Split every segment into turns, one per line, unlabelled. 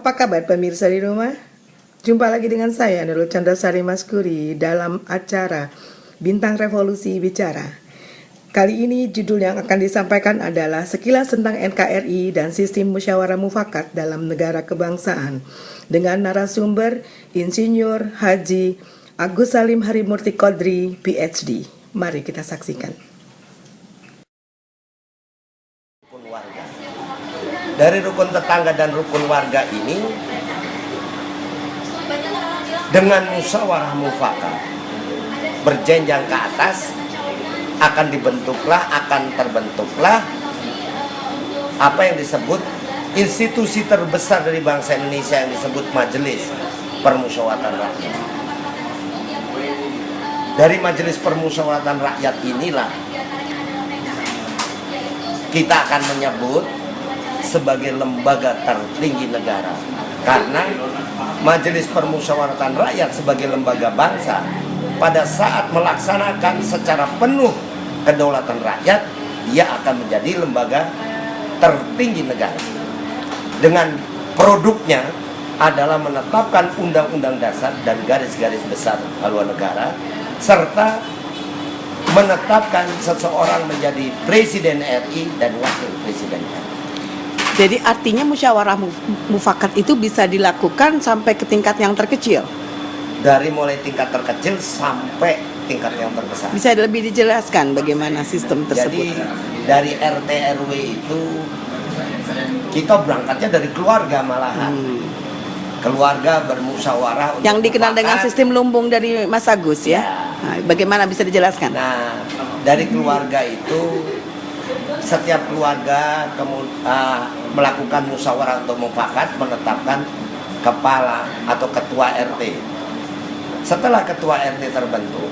Apa kabar pemirsa di rumah? Jumpa lagi dengan saya Nurul Chandrasari Maskuri dalam acara Bintang Revolusi Bicara. Kali ini judul yang akan disampaikan adalah sekilas tentang NKRI dan sistem musyawarah mufakat dalam negara kebangsaan dengan narasumber Insinyur Haji Agus Salim Harimurti Qodri, PhD. Mari kita saksikan.
Dari rukun tetangga dan rukun warga ini dengan musyawarah mufakat berjenjang ke atas akan terbentuklah apa yang disebut institusi terbesar dari bangsa Indonesia yang disebut Majelis Permusyawaratan Rakyat. Dari Majelis Permusyawaratan Rakyat inilah kita akan menyebut sebagai lembaga tertinggi negara, karena Majelis Permusyawaratan Rakyat sebagai lembaga bangsa pada saat melaksanakan secara penuh kedaulatan rakyat, dia akan menjadi lembaga tertinggi negara. Dengan produknya adalah menetapkan undang-undang dasar dan garis-garis besar haluan negara, serta menetapkan seseorang menjadi Presiden RI dan Wakil Presiden RI.
Jadi artinya musyawarah mufakat itu bisa dilakukan sampai ke tingkat yang terkecil?
Dari mulai tingkat terkecil sampai tingkat yang terbesar.
Bisa lebih dijelaskan bagaimana sistem tersebut?
Jadi dari RT RW itu kita berangkatnya dari keluarga malahan. Keluarga bermusyawarah untuk
yang dikenal dengan sistem lumbung dari Mas Agus ya? Nah, bagaimana bisa dijelaskan?
Nah, dari keluarga itu setiap keluarga melakukan musyawarah untuk mufakat, menetapkan kepala atau ketua RT. Setelah ketua RT terbentuk,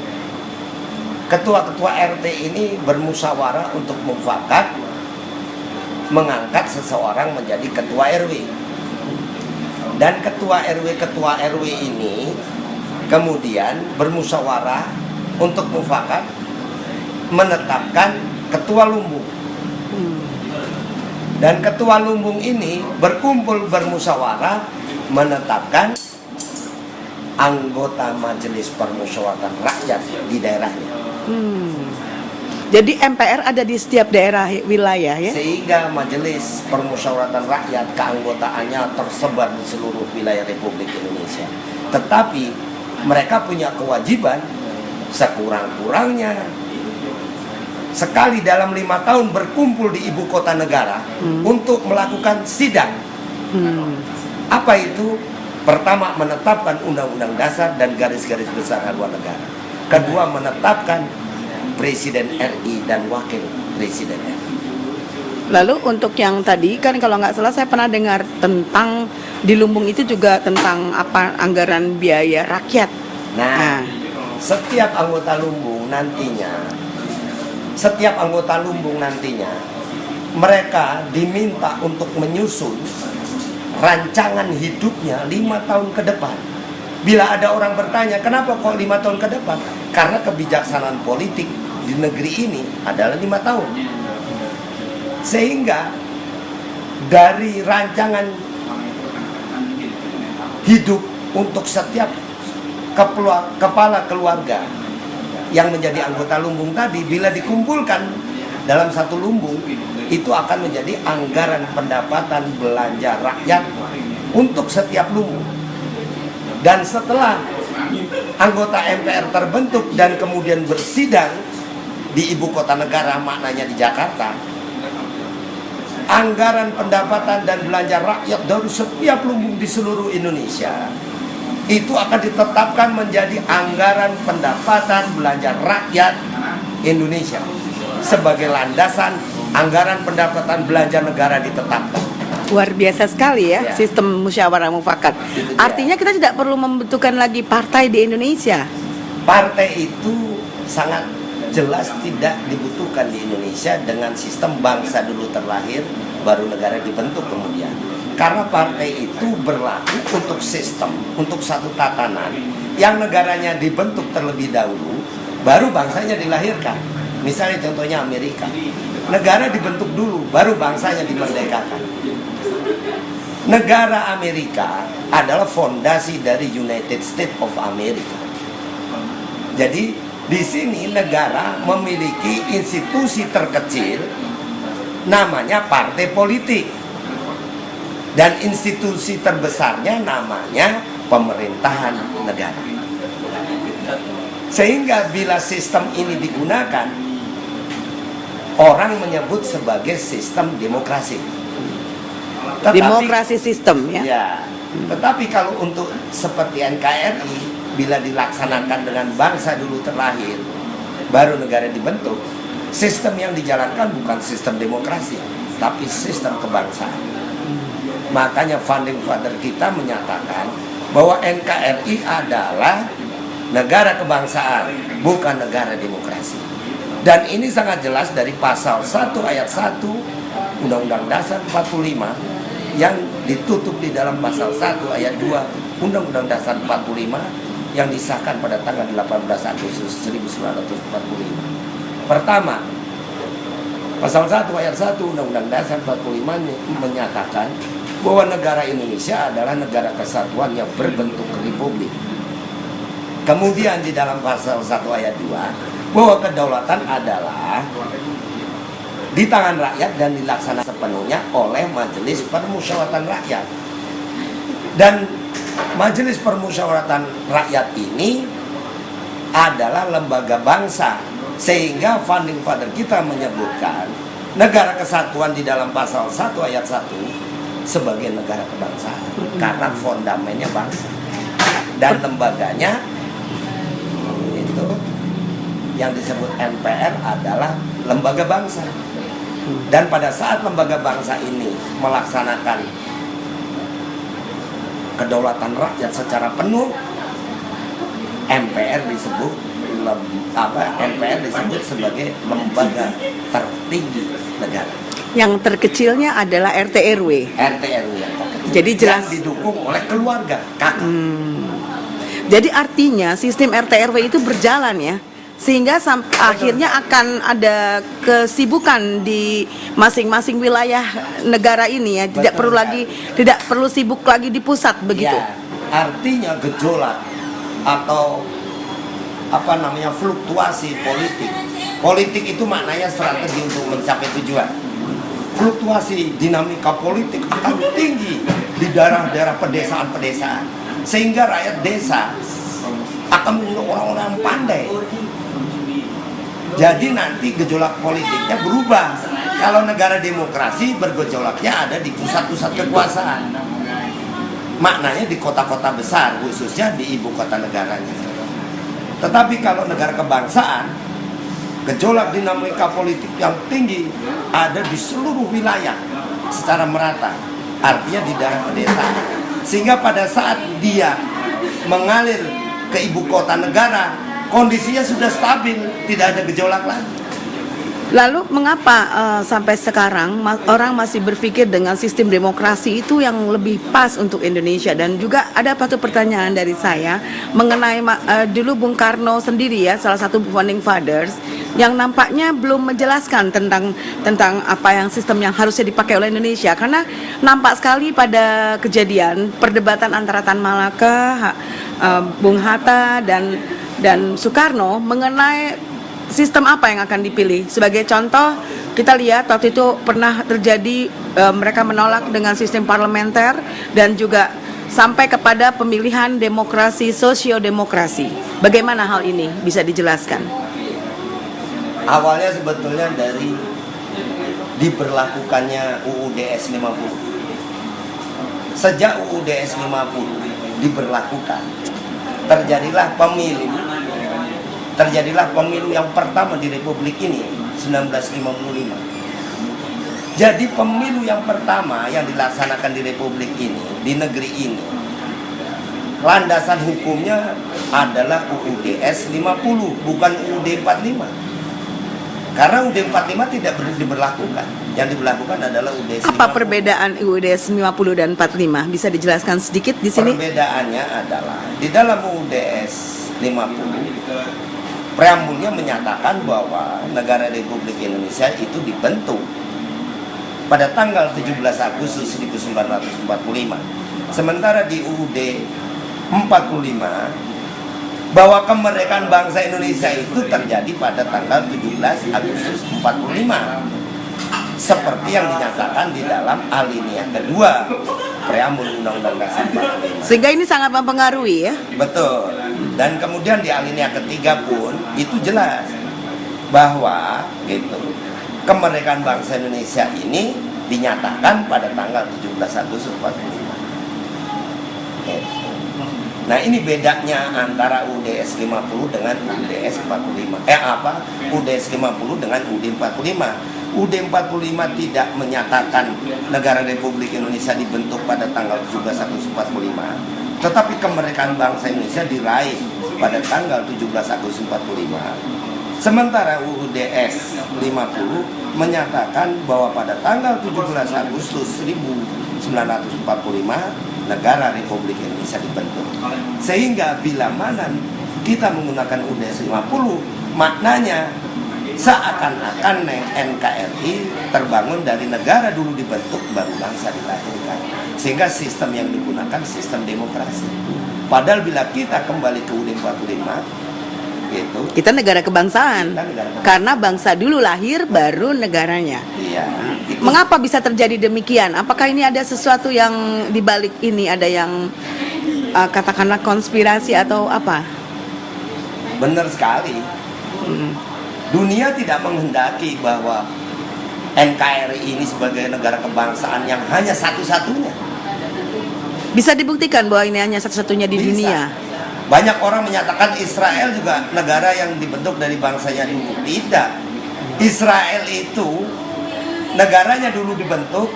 ketua-ketua RT ini bermusyawarah untuk mufakat mengangkat seseorang menjadi ketua RW. Dan ketua RW ini kemudian bermusyawarah untuk mufakat menetapkan ketua lumbung. Dan ketua lumbung ini berkumpul bermusyawarah menetapkan anggota Majelis Permusyawaratan Rakyat di daerahnya.
Jadi MPR ada di setiap daerah wilayah ya?
Sehingga Majelis Permusyawaratan Rakyat keanggotaannya tersebar di seluruh wilayah Republik Indonesia. Tetapi mereka punya kewajiban sekurang-kurangnya sekali dalam 5 tahun berkumpul di ibu kota negara untuk melakukan sidang. Apa itu? Pertama, menetapkan undang-undang dasar dan garis-garis besar haluan negara. Kedua, menetapkan Presiden RI dan Wakil Presiden RI.
Lalu untuk yang tadi kan kalau nggak salah saya pernah dengar tentang di lumbung itu juga tentang apa anggaran biaya rakyat.
Nah, setiap anggota lumbung nantinya mereka diminta untuk menyusun rancangan hidupnya 5 tahun ke depan. Bila ada orang bertanya, kenapa kok 5 tahun ke depan? Karena kebijaksanaan politik di negeri ini adalah 5 tahun. Sehingga dari rancangan hidup untuk setiap kepala keluarga yang menjadi anggota lumbung tadi, bila dikumpulkan dalam satu lumbung, itu akan menjadi anggaran pendapatan belanja rakyat untuk setiap lumbung. Dan setelah anggota MPR terbentuk dan kemudian bersidang di ibu kota negara, maknanya di Jakarta, anggaran pendapatan dan belanja rakyat dari setiap lumbung di seluruh Indonesia itu akan ditetapkan menjadi anggaran pendapatan belanja rakyat Indonesia sebagai landasan anggaran pendapatan belanja negara ditetapkan.
Luar biasa sekali ya sistem musyawarah mufakat. Artinya kita tidak perlu membentukkan lagi partai di Indonesia.
Partai itu sangat jelas tidak dibutuhkan di Indonesia dengan sistem bangsa dulu terlahir baru negara dibentuk kemudian. Karena partai itu berlaku untuk sistem, untuk satu tatanan yang negaranya dibentuk terlebih dahulu, baru bangsanya dilahirkan. Misalnya contohnya Amerika, negara dibentuk dulu, baru bangsanya dimerdekakan. Negara Amerika adalah fondasi dari United States of America. Jadi di sini negara memiliki institusi terkecil namanya partai politik, dan institusi terbesarnya namanya pemerintahan negara. Sehingga bila sistem ini digunakan, orang menyebut sebagai sistem demokrasi.
Demokrasi sistem ya.
Ya, tetapi kalau untuk seperti NKRI, bila dilaksanakan dengan bangsa dulu terlahir, baru negara dibentuk, sistem yang dijalankan bukan sistem demokrasi, tapi sistem kebangsaan. Makanya founding father kita menyatakan bahwa NKRI adalah negara kebangsaan, bukan negara demokrasi. Dan ini sangat jelas dari pasal 1 ayat 1 Undang-Undang Dasar 45 yang ditutup di dalam pasal 1 ayat 2 Undang-Undang Dasar 45 yang disahkan pada tanggal 18 Agustus 1945. Pertama, pasal 1 ayat 1 Undang-Undang Dasar 45 menyatakan bahwa negara Indonesia adalah negara kesatuan yang berbentuk republik. Kemudian di dalam pasal 1 ayat 2 bahwa kedaulatan adalah di tangan rakyat dan dilaksanakan sepenuhnya oleh Majelis Permusyawaratan Rakyat. Dan Majelis Permusyawaratan Rakyat ini adalah lembaga bangsa, sehingga founding father kita menyebutkan negara kesatuan di dalam pasal 1 ayat 1 sebagai negara kebangsaan, karena fondamennya bangsa. Dan lembaganya itu yang disebut MPR adalah lembaga bangsa. Dan pada saat lembaga bangsa ini melaksanakan kedaulatan rakyat secara penuh, MPR disebut sebagai lembaga tertinggi negara.
Yang terkecilnya adalah RT RW.
RT RW yang terkecil.
Jadi jelas
yang didukung oleh keluarga, kakak.
Jadi artinya sistem RT RW itu berjalan ya, sehingga akhirnya akan ada kesibukan di masing-masing wilayah negara ini ya. Tidak perlu sibuk lagi di pusat begitu.
Ya, artinya gejolak atau fluktuasi politik. Politik itu maknanya strategi untuk mencapai tujuan. Fluktuasi dinamika politik akan tinggi di daerah-daerah pedesaan-pedesaan, sehingga rakyat desa akan menjadi orang-orang yang pandai. Jadi nanti gejolak politiknya berubah. Kalau negara demokrasi bergejolaknya ada di pusat-pusat kekuasaan, maknanya di kota-kota besar, khususnya di ibu kota negaranya. Tetapi kalau negara kebangsaan, gejolak dinamika politik yang tinggi ada di seluruh wilayah secara merata, artinya di daerah pedesaan. Sehingga pada saat dia mengalir ke ibu kota negara, kondisinya sudah stabil, tidak ada gejolak lagi.
Lalu mengapa sampai sekarang orang masih berpikir dengan sistem demokrasi itu yang lebih pas untuk Indonesia? Dan juga ada satu pertanyaan dari saya mengenai dulu Bung Karno sendiri ya, salah satu founding fathers yang nampaknya belum menjelaskan tentang apa yang sistem yang harusnya dipakai oleh Indonesia, karena nampak sekali pada kejadian perdebatan antara Tan Malaka, Bung Hatta dan Soekarno mengenai sistem apa yang akan dipilih. Sebagai contoh, kita lihat waktu itu pernah terjadi mereka menolak dengan sistem parlementer dan juga sampai kepada pemilihan demokrasi sosiodemokrasi. Bagaimana hal ini bisa dijelaskan?
Awalnya sebetulnya dari diberlakukannya UUDS 50. Sejak UUDS 50 diberlakukan, terjadilah pemilu yang pertama di Republik ini 1955. Jadi pemilu yang pertama yang dilaksanakan di Republik ini, di negeri ini, landasan hukumnya adalah UUDS 50, bukan UUD 45. Karena UUD 45 tidak diberlakukan. Yang diberlakukan adalah UUD 50. Apa
perbedaan UUDS 50 dan 45? Bisa dijelaskan sedikit di sini?
Perbedaannya adalah di dalam UUDS 50 preambulnya menyatakan bahwa negara Republik Indonesia itu dibentuk pada tanggal 17 Agustus 1945. Sementara di UUD 45 bahwa kemerdekaan bangsa Indonesia itu terjadi pada tanggal 17 Agustus 45 seperti yang dinyatakan di dalam alinea kedua preambul Undang-Undang Dasar 45.
Sehingga ini sangat mempengaruhi ya.
Betul. Dan kemudian di alinea ketiga pun itu jelas bahwa gitu kemerdekaan bangsa Indonesia ini dinyatakan pada tanggal 17 Agustus 45. Gitu. Nah, ini bedanya antara UDS 50 dengan UDS 45. UDS 50 dengan UD 45. UD 45 tidak menyatakan negara Republik Indonesia dibentuk pada tanggal 17 Agustus 45. Tetapi kemerdekaan bangsa Indonesia diraih pada tanggal 17 Agustus 45. Sementara UUDS 50 menyatakan bahwa pada tanggal 17 Agustus 1945 negara Republik Indonesia dibentuk. Sehingga bila mana kita menggunakan UUDS 50, maknanya seakan-akan NKRI terbangun dari negara dulu dibentuk baru bangsa dilahirkan. Sehingga sistem yang digunakan sistem demokrasi. Padahal bila kita kembali ke UUD 45 gitu,
Kita negara kebangsaan.
kita negara bangsa.
Karena bangsa dulu lahir baru negaranya.
Iya. Itu
Mengapa bisa terjadi demikian? Apakah ini ada sesuatu yang dibalik ini, ada yang katakanlah konspirasi atau apa?
benar sekali. Dunia tidak menghendaki bahwa NKRI ini sebagai negara kebangsaan yang hanya satu-satunya.
Bisa dibuktikan bahwa ini hanya satu-satunya di
Bisa.
dunia.
Banyak orang menyatakan Israel juga negara yang dibentuk dari bangsanya dulu. Tidak. Israel itu negaranya dulu dibentuk,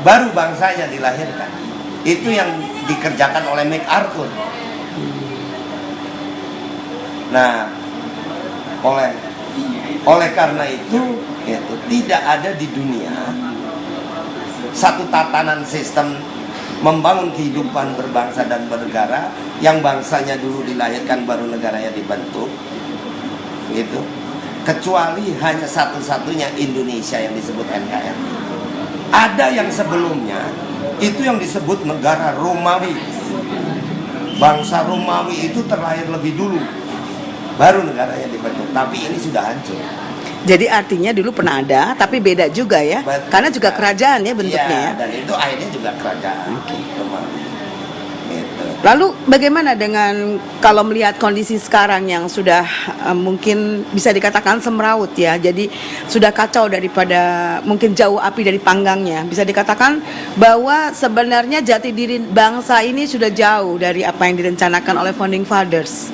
baru bangsanya dilahirkan. Itu yang dikerjakan oleh MacArthur. Nah, oleh karena itu tidak ada di dunia satu tatanan sistem membangun kehidupan berbangsa dan bernegara yang bangsanya dulu dilahirkan baru negaranya dibentuk, gitu. Kecuali hanya satu-satunya Indonesia yang disebut NKRI. Ada yang sebelumnya itu yang disebut negara Romawi. Bangsa Romawi itu terlahir lebih dulu, baru negaranya dibentuk. Tapi ini sudah hancur.
Jadi artinya dulu pernah ada, tapi beda juga ya.
Betul.
Karena juga kerajaan ya bentuknya
Iya,
ya.
dan itu akhirnya juga kerajaan Romawi. Gitu.
Lalu bagaimana dengan kalau melihat kondisi sekarang yang sudah mungkin bisa dikatakan semrawut ya. Jadi sudah kacau daripada mungkin jauh api dari panggangnya. Bisa dikatakan bahwa sebenarnya jati diri bangsa ini sudah jauh dari apa yang direncanakan oleh founding fathers.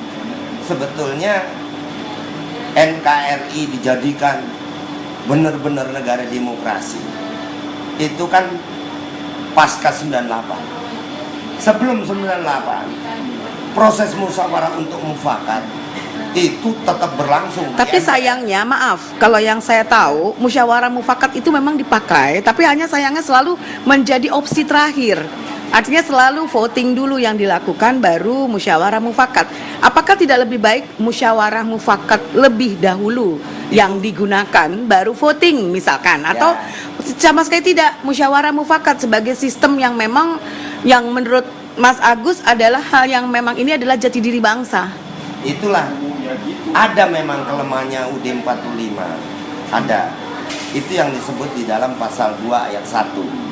Sebetulnya NKRI dijadikan benar-benar negara demokrasi itu kan pasca 98. Sebelum 98 proses musyawarah untuk mufakat itu tetap berlangsung.
Tapi sayangnya, maaf, kalau yang saya tahu musyawarah mufakat itu memang dipakai, tapi hanya sayangnya selalu menjadi opsi terakhir. Artinya selalu voting dulu yang dilakukan baru musyawarah mufakat. Apakah tidak lebih baik musyawarah mufakat lebih dahulu yang digunakan baru voting misalkan, atau sama sekali tidak musyawarah mufakat sebagai sistem yang memang yang menurut Mas Agus adalah hal yang memang ini adalah jati diri bangsa.
Itulah ada memang kelemahannya UUD 45. Ada. Itu yang disebut di dalam pasal 2 ayat 1.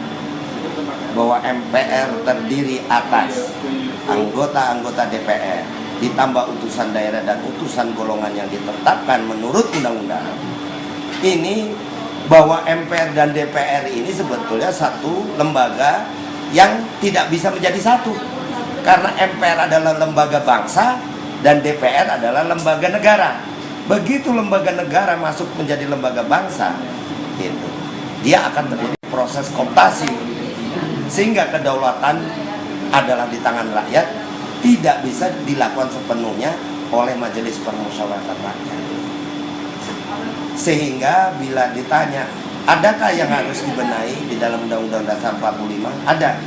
Bahwa MPR terdiri atas anggota-anggota DPR ditambah utusan daerah dan utusan golongan yang ditetapkan menurut undang-undang. Ini bahwa MPR dan DPR ini sebetulnya satu lembaga yang tidak bisa menjadi satu. Karena MPR adalah lembaga bangsa dan DPR adalah lembaga negara. Begitu lembaga negara masuk menjadi lembaga bangsa, gitu, dia akan terjadi proses kooptasi. Sehingga kedaulatan adalah di tangan rakyat, tidak bisa dilakukan sepenuhnya oleh Majelis Permusyawaratan Rakyat. Sehingga bila ditanya, adakah yang harus dibenahi di dalam Undang-Undang Dasar 45? Ada,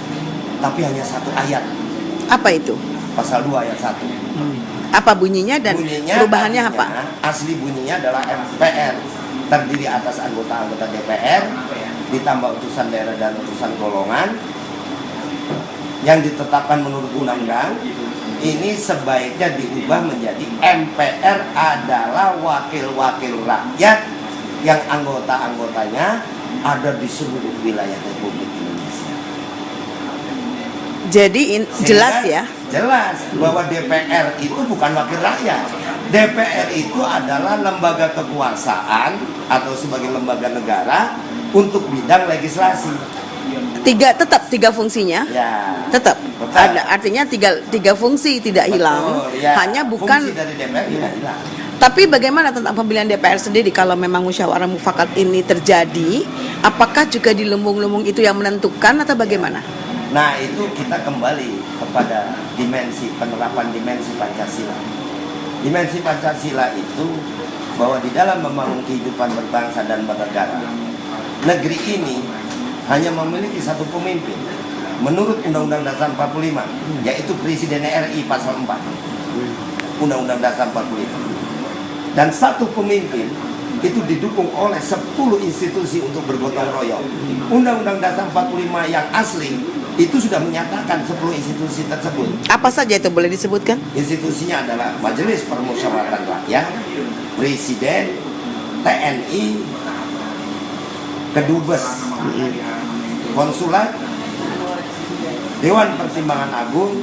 tapi hanya satu ayat.
Apa itu?
Pasal 2 ayat 1.
Apa bunyinya dan perubahannya apa?
Asli bunyinya adalah MPR terdiri atas anggota-anggota DPR ditambah utusan daerah dan utusan golongan yang ditetapkan menurut undang-undang, ini sebaiknya diubah menjadi MPR adalah wakil-wakil rakyat yang anggota-anggotanya ada di seluruh wilayah Republik Indonesia.
Jadi jelas
Sehingga
ya.
Jelas bahwa DPR itu bukan wakil rakyat. DPR itu adalah lembaga kekuasaan atau sebagai lembaga negara untuk bidang legislasi.
Tetap tiga fungsinya.
Ya.
Tetap.
Betul.
Ada artinya tiga fungsi tidak hilang.
Betul, ya.
Hanya bukan.
Fungsi dari DPR tidak hilang.
Tapi bagaimana tentang pemilihan DPR sendiri kalau memang musyawarah mufakat ini terjadi? Apakah juga di lumbung-lumbung itu yang menentukan atau bagaimana?
Nah, itu kita kembali kepada penerapan dimensi Pancasila. Dimensi Pancasila itu bahwa di dalam membangun kehidupan berbangsa dan bernegara, negeri ini hanya memiliki satu pemimpin menurut Undang-Undang Dasar 45, yaitu Presiden RI pasal 4 Undang-Undang Dasar 45. Dan satu pemimpin itu didukung oleh 10 institusi untuk bergotong royong. Undang-Undang Dasar 45 yang asli itu sudah menyatakan 10 institusi tersebut.
Apa saja itu boleh disebutkan?
Institusinya adalah Majelis Permusyawaratan Rakyat, Presiden, TNI, Kedubes, Konsulat, Dewan Pertimbangan Agung,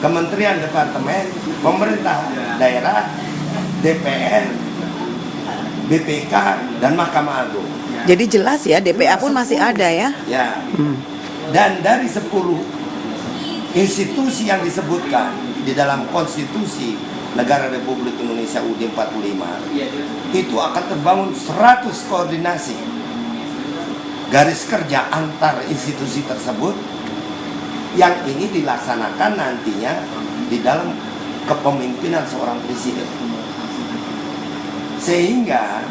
Kementerian Departemen, Pemerintah Daerah, DPR, BPK, dan Mahkamah Agung.
Jadi jelas ya, DPA pun masih ada ya.
Ya. Dan dari 10 institusi yang disebutkan di dalam Konstitusi Negara Republik Indonesia UUD 45, itu akan terbangun 100 koordinasi garis kerja antar institusi tersebut yang ini dilaksanakan nantinya di dalam kepemimpinan seorang presiden. Sehingga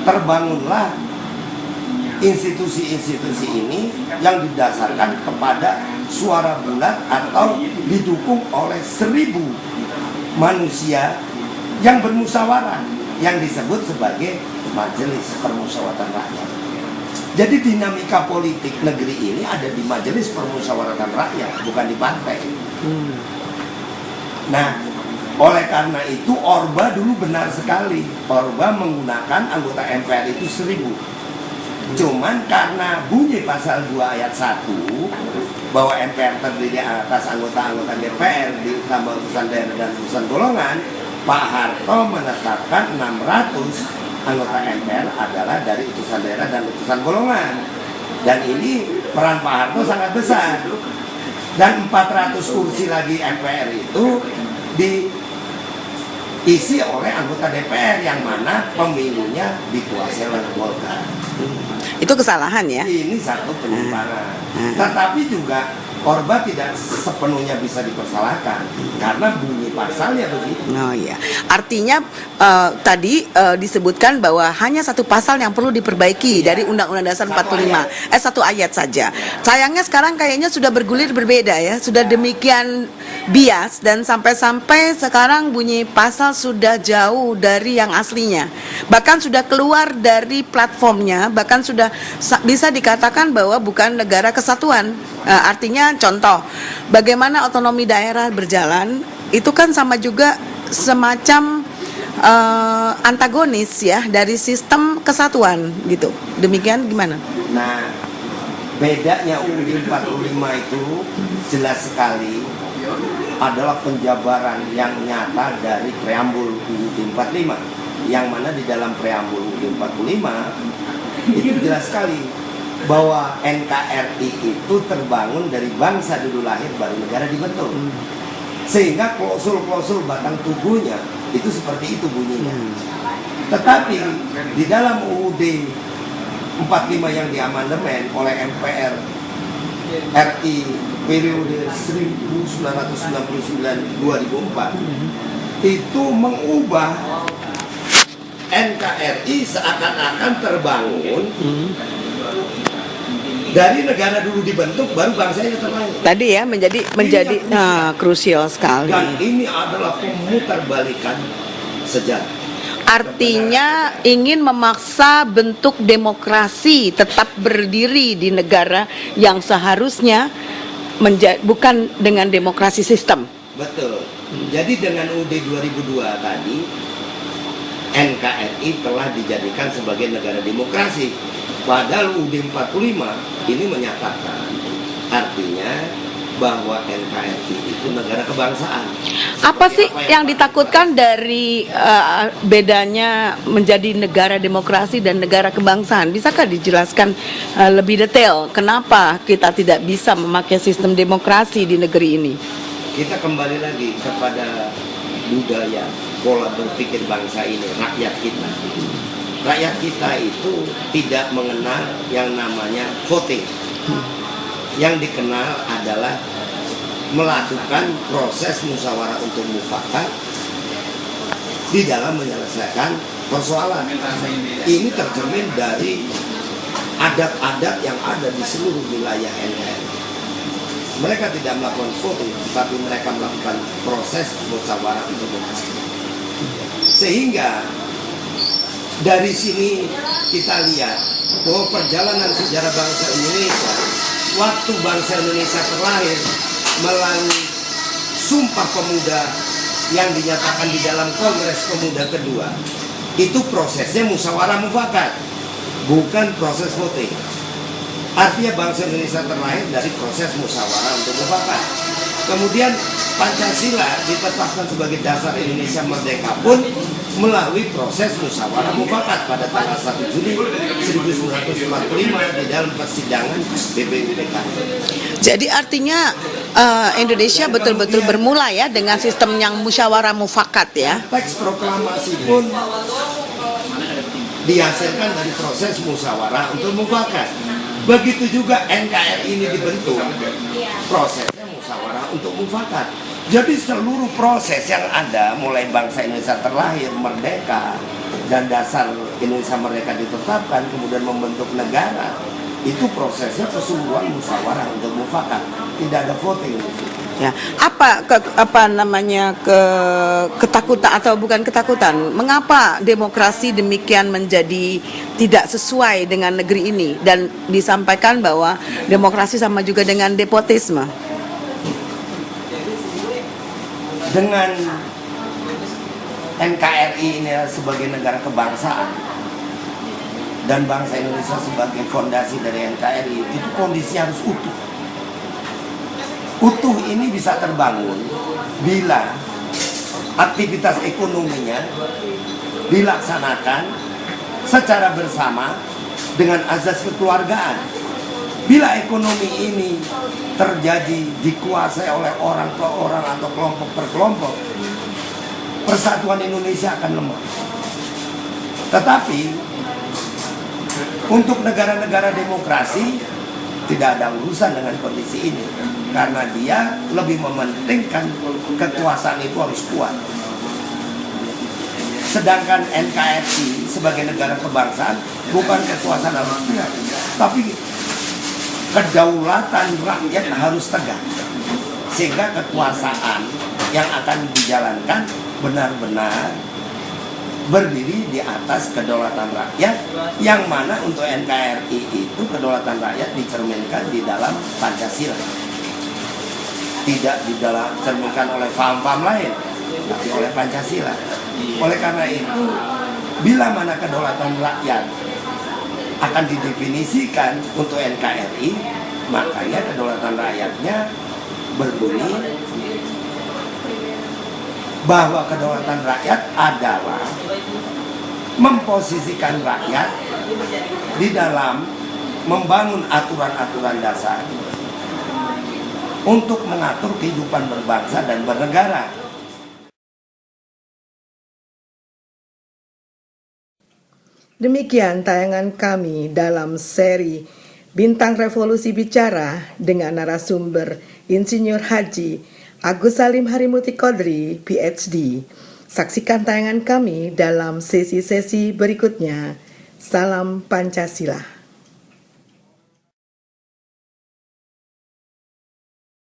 terbangunlah institusi-institusi ini yang didasarkan kepada suara bulat atau didukung oleh 1000 manusia yang bermusyawarah yang disebut sebagai Majelis Permusyawaratan Rakyat. Jadi dinamika politik negeri ini ada di Majelis Permusyawaratan Rakyat, bukan di partai. Nah, oleh karena itu Orba dulu benar sekali. Orba menggunakan anggota MPR itu 1000. Cuman karena bunyi pasal 2 ayat 1 bahwa MPR terdiri atas anggota-anggota DPR ditambah utusan daerah dan utusan golongan, Pak Harto menetapkan 600 anggota MPR adalah dari utusan daerah dan utusan golongan. Dan ini peran Pak Harto sangat besar. Dan 400 kursi lagi MPR itu diisi oleh anggota DPR yang mana pemilunya dikuasai oleh Golkar.
Itu kesalahan ya.
Ini satu penyimpangan. Tetapi juga Orba tidak sepenuhnya bisa dipersalahkan karena bunyi pasalnya begitu.
Oh iya. Artinya tadi disebutkan bahwa hanya satu pasal yang perlu diperbaiki dari Undang-Undang Dasar 45. Satu ayat saja. Sayangnya sekarang kayaknya sudah bergulir berbeda ya. Sudah demikian bias dan sampai-sampai sekarang bunyi pasal sudah jauh dari yang aslinya. Bahkan sudah keluar dari platformnya, bahkan sudah bisa dikatakan bahwa bukan negara kesatuan. Artinya contoh, bagaimana otonomi daerah berjalan, itu kan sama juga semacam antagonis ya dari sistem kesatuan gitu. Demikian gimana?
Nah, bedanya UUD 45 itu jelas sekali adalah penjabaran yang nyata dari preambul UUD 45, yang mana di dalam preambul UUD 45 itu jelas sekali bahwa NKRI itu terbangun dari bangsa dulu lahir baru negara dibentuk. Sehingga klausul-klausul batang tubuhnya itu seperti itu bunyinya. Tetapi di dalam UUD 45 yang diamandemen oleh MPR RI periode 1999-2004 itu mengubah NKRI seakan-akan terbangun dari negara dulu dibentuk baru bangsa itu terbangun. Tadi
ya menjadi krusial sekali.
Dan ini adalah pemutarbalikan sejarah.
Artinya ingin memaksa bentuk demokrasi tetap berdiri di negara yang seharusnya bukan dengan demokrasi sistem.
Betul. Jadi dengan UUD 2002 tadi, NKRI telah dijadikan sebagai negara demokrasi. Padahal UUD 45 ini menyatakan, artinya bahwa NKRI itu negara kebangsaan.
Apa sih yang ditakutkan dari bedanya menjadi negara demokrasi dan negara kebangsaan? Bisakah dijelaskan lebih detail kenapa kita tidak bisa memakai sistem demokrasi di negeri ini?
Kita kembali lagi kepada budaya, pola berpikir bangsa ini, rakyat kita. Rakyat kita itu tidak mengenal yang namanya voting. Yang dikenal adalah melakukan proses musyawarah untuk mufakat di dalam menyelesaikan persoalan. Ini tercermin dari adat-adat yang ada di seluruh wilayah NKRI. Mereka tidak melakukan voting, tapi mereka melakukan proses musyawarah untuk mufakat. Sehingga dari sini kita lihat bahwa perjalanan sejarah bangsa Indonesia, waktu bangsa Indonesia terlahir melalui Sumpah Pemuda yang dinyatakan di dalam Kongres Pemuda kedua, itu prosesnya musyawarah mufakat, bukan proses voting. Artinya bangsa Indonesia terlahir dari proses musyawarah untuk mufakat. Kemudian Pancasila ditetapkan sebagai dasar Indonesia merdeka pun melalui proses musyawarah mufakat pada tanggal 1 Juli 1945 di dalam persidangan BPUPK.
Jadi artinya Indonesia betul-betul bermula ya dengan sistem yang musyawarah mufakat ya.
Teks proklamasi pun dihasilkan dari proses musyawarah untuk mufakat. Begitu juga NKRI ini dibentuk, prosesnya musyawarah untuk mufakat. Jadi seluruh proses yang ada mulai bangsa Indonesia terlahir, merdeka, dan dasar Indonesia merdeka ditetapkan, kemudian membentuk negara, itu prosesnya keseluruhan musyawarah untuk mufakat. Tidak ada voting di situ.
Ya, ketakutan atau bukan ketakutan? Mengapa demokrasi demikian menjadi tidak sesuai dengan negeri ini dan disampaikan bahwa demokrasi sama juga dengan nepotisme?
Dengan NKRI ini sebagai negara kebangsaan dan bangsa Indonesia sebagai fondasi dari NKRI, itu kondisi harus utuh. Utuh ini bisa terbangun bila aktivitas ekonominya dilaksanakan secara bersama dengan azas kekeluargaan. Bila ekonomi ini terjadi dikuasai oleh orang per orang atau kelompok per kelompok, persatuan Indonesia akan lemah. Tetapi untuk negara-negara demokrasi tidak ada urusan dengan kondisi ini, karena dia lebih mementingkan kekuasaan itu harus kuat. Sedangkan NKRI sebagai negara kebangsaan bukan kekuasaan harus kuat, tapi kedaulatan rakyat harus tegak, sehingga kekuasaan yang akan dijalankan benar-benar berdiri di atas kedaulatan rakyat, yang mana untuk NKRI itu kedaulatan rakyat dicerminkan di dalam Pancasila, tidak dicerminkan oleh paham-paham lain, tapi oleh Pancasila. Oleh karena itu, bila mana kedaulatan rakyat akan didefinisikan untuk NKRI, makanya kedaulatan rakyatnya berbunyi bahwa kedaulatan rakyat adalah memposisikan rakyat di dalam membangun aturan-aturan dasar untuk mengatur kehidupan berbangsa dan bernegara.
Demikian tayangan kami dalam seri Bintang Revolusi Bicara dengan narasumber Insinyur Haji Agus Salim Harimuti Qodri, PhD. Saksikan tayangan kami dalam sesi-sesi berikutnya. Salam Pancasila.